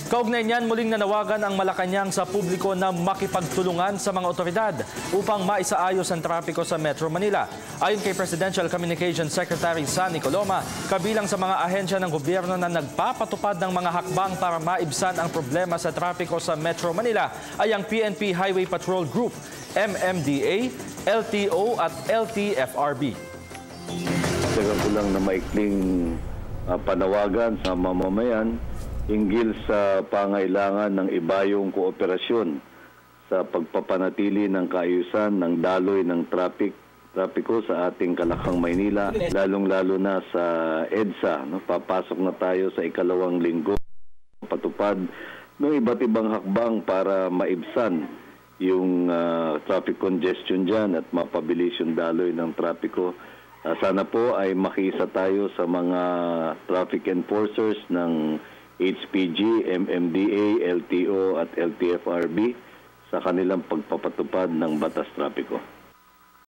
Kaugnay niyan, muling nanawagan ang Malacanang sa publiko na makipagtulungan sa mga otoridad upang maisaayos ang trapiko sa Metro Manila. Ayon kay Presidential Communications Secretary Sunny Coloma, kabilang sa mga ahensya ng gobyerno na nagpapatupad ng mga hakbang para maibsan ang problema sa trapiko sa Metro Manila ay ang PNP Highway Patrol Group, MMDA, LTO at LTFRB. Tagal ko lang na maikling panawagan sa mamamayan hinggil sa pangailangan ng ibayong kooperasyon sa pagpapanatili ng kaayusan ng daloy ng trapiko sa ating Kalakang Maynila, lalong-lalo na sa EDSA. Papasok na tayo sa ikalawang linggo patupad ng iba't ibang hakbang para maibsan yung traffic congestion dyan at mapabilis yung daloy ng trapiko. Sana po ay makiisa tayo sa mga traffic enforcers ng HPG, MMDA, LTO at LTFRB sa kanilang pagpapatupad ng batas trapiko.